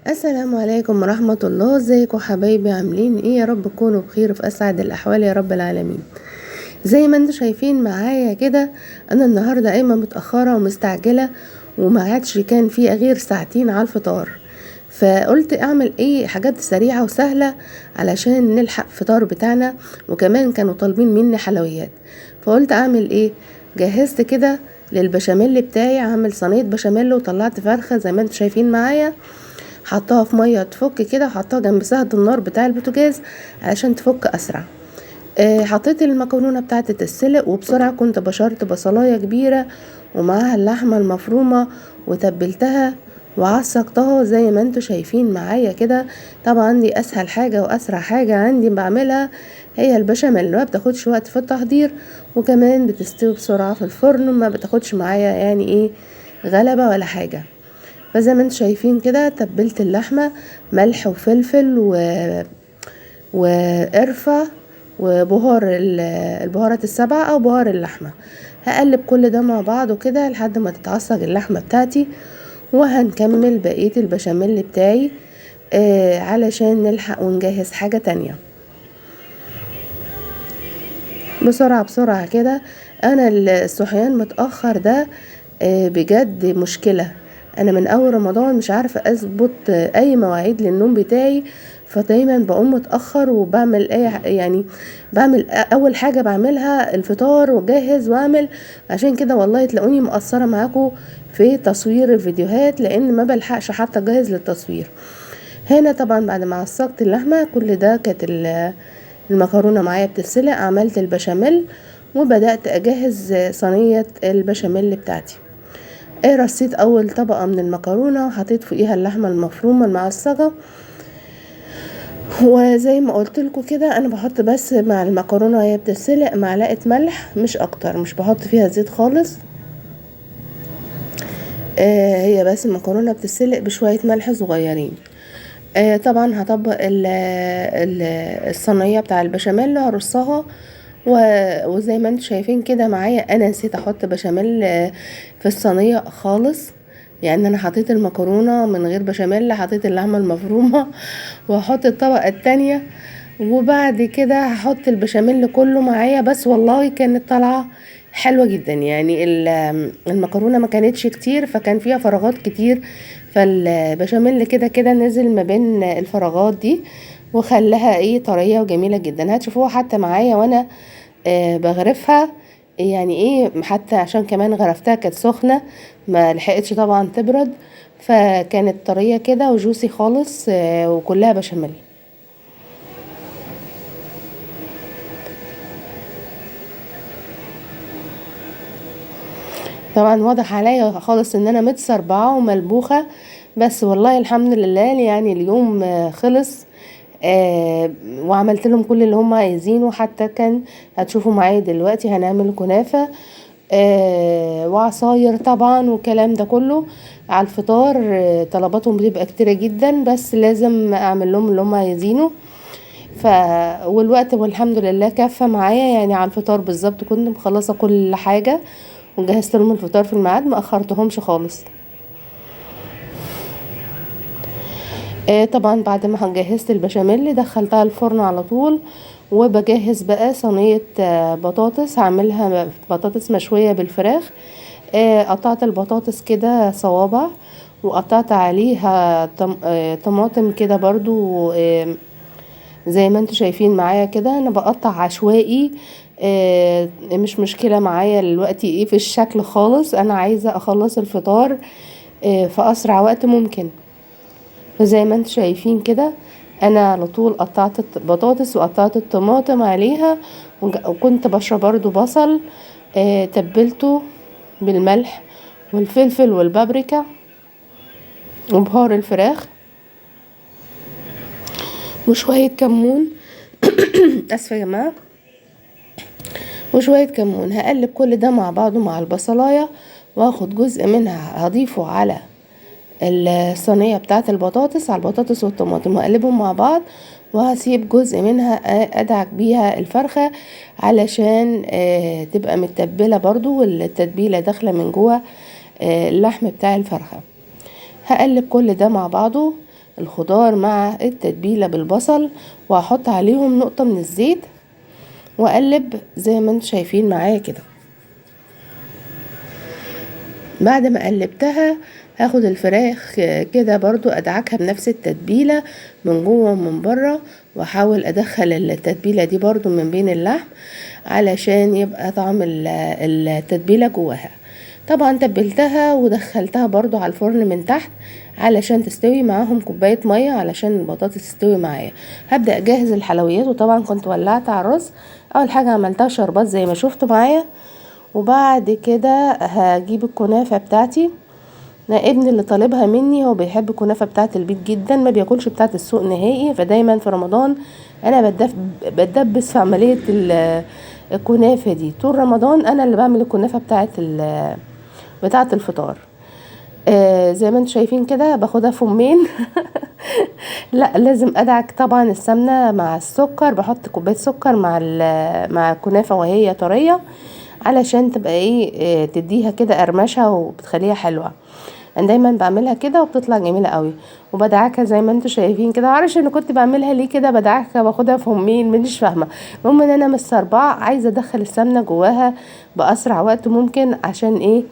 السلام عليكم ورحمة الله. ازيكم حبايبي؟ عاملين ايه؟ يا رب تكونوا بخير وفي اسعد الاحوال يا رب العالمين. زي ما انتم شايفين معايا كده، انا النهارده قايمه متاخره ومستعجله، وما عادش كان في غير ساعتين على الفطار، فقلت اعمل ايه حاجات سريعه وسهله علشان نلحق الفطار بتاعنا، وكمان كانوا طالبين مني حلويات. فقلت اعمل ايه؟ جهزت كده للبشاميل بتاعي، عامل صينيه بشاميل وطلعت فرخه زي ما انتم شايفين معايا، حطها في ميه تفك كده، وحطها جنب سهد النار بتاع البوتاجاز علشان تفك اسرع. حطيت المكرونه بتاعتي تتسلق، وبسرعه كنت بشرت بصلايه كبيره ومعاها اللحمه المفرومه وتبلتها وعصقتها زي ما انتوا شايفين معايا كده. طبعا دي اسهل حاجه واسرع حاجه عندي بعملها، هي البشاميل، ما بتاخدش وقت في التحضير، وكمان بتستوي بسرعه في الفرن، ما بتاخدش معايا يعني ايه غلبه ولا حاجه. فزي ما انتوا شايفين كده تبلت اللحمه ملح وفلفل وقرفة وبهار البهارات السبعة او بهار اللحمة. هقلب كل ده مع بعضه كده لحد ما تتعصج اللحمة بتاعتي، وهنكمل بقية البشاميل بتاعي علشان نلحق ونجهز حاجة تانية. بسرعة بسرعة كده، انا الصحيان متأخر ده بجد مشكلة. انا من اول رمضان مش عارفة اظبط اي مواعيد للنوم بتاعي، فدايما بقوم متأخر وبعمل يعني بعمل اول حاجة بعملها الفطار واجهز واعمل. عشان كده والله تلاقوني مقصرة معاكم في تصوير الفيديوهات، لان ما بلحقش حتى اجهز للتصوير. هنا طبعا بعد ما عصقت اللحمة كل ده، كانت المكرونة معايا بتتسلق، عملت البشاميل وبدأت اجهز صينية البشاميل بتاعتي. رصيت اول طبقة من المكرونة وحطيت فوقيها اللحمة المفرومة المعصجة، وزي ما قلت لكم كده انا بحط بس مع المكرونة وهي بتتسلق معلقة ملح مش اكتر، مش بحط فيها زيت خالص. هي بس المكرونة بتتسلق بشوية ملح صغيرين. طبعا هطبق الصينية بتاع البشاميل، هرصها وزي ما انتم شايفين كده معايا، انا نسيت احط بشاميل في الصينية خالص. يعني انا حطيت المكرونة من غير بشاميل، حطيت اللحمة المفرومة وهحط الطبقة التانية، وبعد كده هحط البشاميل كله معايا. بس والله كانت طالعة حلوة جدا، يعني المكرونة ما كانتش كتير فكان فيها فراغات كتير، فالبشاميل كده كده نزل ما بين الفراغات دي وخلاها ايه طرية وجميلة جدا. هتشوفوها حتى معايا وانا بغرفها، يعني ايه، حتى عشان كمان غرفتها كانت سخنة ما لحقتش طبعا تبرد، فكانت طرية كده وجوسي خالص وكلها بشاميل. طبعا واضح عليا خالص ان انا متسربعه وملبوخه، بس والله الحمد لله يعني اليوم خلص. وعملت لهم كل اللي هم عايزينه، حتى كان هتشوفوا معايا دلوقتي هنعمل كنافه وعصاير طبعا والكلام ده كله على الفطار. طلباتهم بتبقى كتيره جدا، بس لازم اعمل لهم اللي هم عايزينه. ف والوقت والحمد لله كفى معايا، يعني على الفطار بالظبط كنت مخلصه كل حاجه وجهزت لهم الفطار في الميعاد، ما اخرتهمش خالص. طبعا بعد ما جهزت البشاميل دخلتها الفرن على طول، وبجهز بقى صينيه بطاطس، هعملها بطاطس مشويه بالفراخ. قطعت البطاطس كده صوابع، وقطعت عليها طماطم كده برضو زي ما انتوا شايفين معايا كده. انا بقطع عشوائي، مش مشكلة معايا دلوقتي ايه في الشكل خالص، انا عايزة اخلص الفطار في اسرع وقت ممكن. فزي ما انتوا شايفين كده انا على طول قطعت البطاطس وقطعت الطماطم عليها، وكنت بشرب برضو بصل تبلته بالملح والفلفل والبابريكا وبهار الفراخ وشوية كمون اسفة يا جماعة، وشوية كمون. هقلب كل ده مع بعضه مع البصلاية، واخد جزء منها هضيفه على الصينية بتاعة البطاطس، على البطاطس والطماطم، واقلبهم مع بعض، وهسيب جزء منها ادعك بيها الفرخة علشان تبقى متبلة برضو، والتتبيلة داخلة من جوه اللحم بتاع الفرخة. هقلب كل ده مع بعضه الخضار مع التتبيلة بالبصل، وهحط عليهم نقطة من الزيت واقلب زي ما انتم شايفين معايا كده. بعد ما قلبتها هاخد الفراخ كده برضو ادعكها بنفس التتبيلة من جوه ومن بره، واحاول ادخل التتبيلة دي برضو من بين اللحم علشان يبقى طعم التتبيلة جواها. طبعا تبلتها ودخلتها برضو على الفرن من تحت علشان تستوي، معاهم كوباية مية علشان البطاطس تستوي معايا. هبدأ اجهز الحلويات، وطبعا كنت ولعت على الرز. اول حاجة عملتها شربات زي ما شفتوا معايا، وبعد كده هجيب الكنافة بتاعتي. انا ابني اللي طالبها مني، هو بيحب الكنافة بتاعة البيت جدا، ما بياكلش بتاعة السوق نهائي، فدايما في رمضان انا بتدبس في عملية الكنافة دي. طول رمضان انا اللي بعمل الكنافة بتاعة الفطار. زي ما انتم شايفين كده باخدها فمين لا لازم ادعك طبعا السمنة مع السكر، بحط كوباية سكر مع الكنافة وهي طرية علشان تبقى ايه تديها كده قرمشة وبتخليها حلوة. انا دايما بعملها كده وبتطلع جميله قوي، وبدعكها زي ما انتم شايفين كده. معرفش انا كنت بعملها ليه كده، بدعكها باخدها في همين مش فاهمه. المهم ان انا مستربعه عايزه ادخل السمنه جواها باسرع وقت ممكن، عشان ايه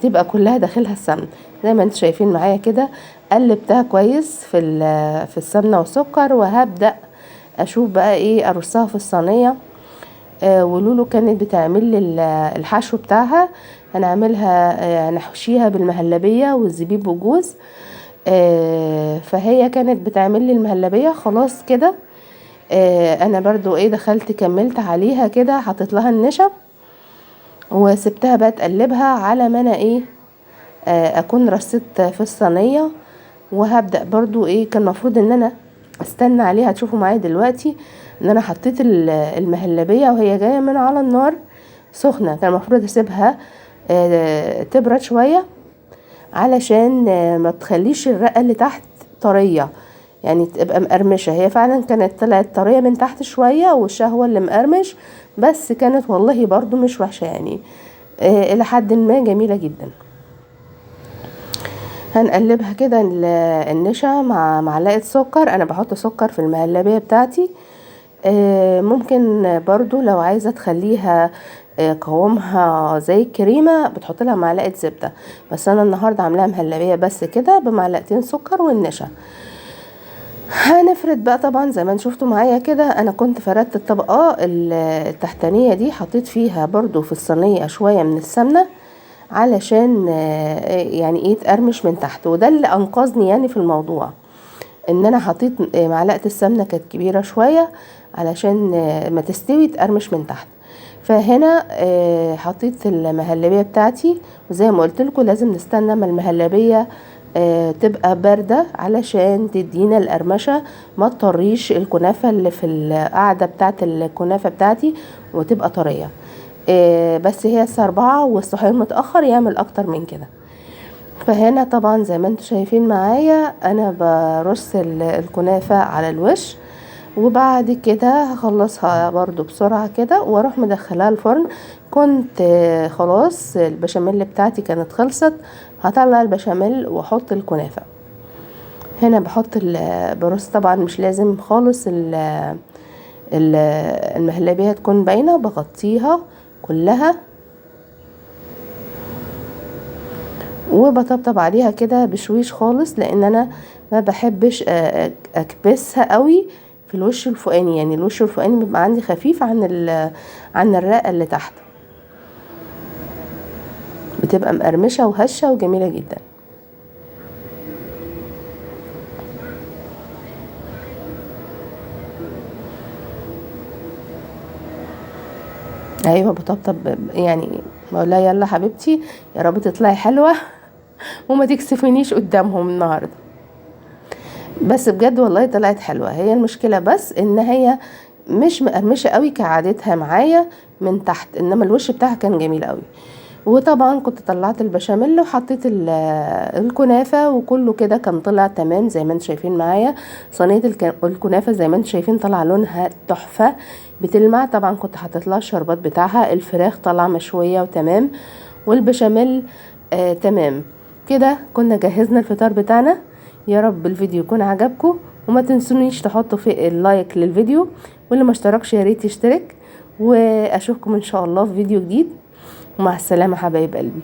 تبقى كلها داخلها السمنه. زي ما انتم شايفين معايا كده قلبتها كويس في السمنه والسكر، وهبدا اشوف بقى ايه ارصها في الصينيه. ولولو كانت بتعمل لي الحشو بتاعها. هنعملها نحشيها بالمهلبية والزبيب والجوز. فهي كانت بتعمل لي المهلبية خلاص كده. انا برضو ايه دخلت كملت عليها كده، حطيت لها النشا وسبتها بقى تقلبها على ما انا ايه اكون رصيت في الصينية. وهبدأ برضو ايه كان المفروض ان انا استنى عليها. هتشوفوا معايا دلوقتي ان انا حطيت المهلبية وهي جاية من على النار سخنة، كان المفروض اسيبها تبرد شوية علشان ما تخليش الرقة اللي تحت طرية، يعني تبقى مقرمشة. هي فعلا كانت طلعت طرية من تحت شوية ووشها هو اللي مقرمش، بس كانت والله برضو مش وحشة يعني، الى حد ما جميلة جدا. هنقلبها كده النشا مع معلقة سكر. انا بحط سكر في المهلبية بتاعتي. ممكن برضو لو عايزة تخليها قوامها زي الكريمة بتحط لها معلقة زبدة، بس انا النهاردة عاملاها مهلبية بس كده بمعلقتين سكر والنشا. هنفرد بقى طبعا زي ما انتم شفتوا معايا كده. انا كنت فردت الطبقة التحتانية دي، حطيت فيها برضو في الصينية شوية من السمنة علشان يعني ايه تقرمش من تحت، وده اللي انقذني يعني في الموضوع، ان انا حطيت معلقة السمنة كانت كبيرة شوية علشان ما تستوي تقرمش من تحت. فهنا حطيت المهلبية بتاعتي، وزي ما قلت لكم لازم نستنى ما المهلبية تبقى باردة علشان تدينا القرمشة، ما تطريش الكنافة اللي في القاعدة بتاعت الكنافة بتاعتي وتبقى طرية. بس هي الساعة 4 والصحيان متأخر يعمل اكتر من كده. فهنا طبعا زي ما انتم شايفين معايا انا برص الكنافة على الوش، وبعد كده هخلصها برضو بسرعة كده واروح مدخلها الفرن. كنت خلاص البشاميل بتاعتي كانت خلصت، هطلع البشاميل واحط الكنافة. هنا بحط برص طبعا مش لازم خالص المهلبية تكون باينة، بغطيها كلها وبطبطب عليها كده بشويش خالص، لان انا ما بحبش اكبسها قوي في الوش الفوقاني، يعني الوش الفوقاني بيبقى عندي خفيف عن الرقه اللي تحت، بتبقى مقرمشه وهشه وجميله جدا. ايوه بطبطب يعني بقول لها يلا حبيبتي يا رب تطلعي حلوه وما تكسفنيش قدامهم النهارده. بس بجد والله طلعت حلوه. هي المشكله بس ان هي مش مقرمشه قوي كعادتها معايا من تحت، انما الوش بتاعها كان جميل قوي. وطبعا كنت طلعت البشاميل وحطيت الكنافه وكله كده كان طلع تمام زي ما انتم شايفين معايا. صينيه الكنافه زي ما انتم شايفين طلع لونها تحفه بتلمع. طبعا كنت حطيت لها الشربات بتاعها، الفراخ طلع مشويه وتمام، والبشاميل تمام كده. كنا جهزنا الفطار بتاعنا. يا رب الفيديو يكون عجبكم، وما تنسونيش تحطوا في اللايك للفيديو، واللي ما اشتركش يا ريت يشترك. واشوفكم ان شاء الله في فيديو جديد، ومع السلامة حبايب قلبي.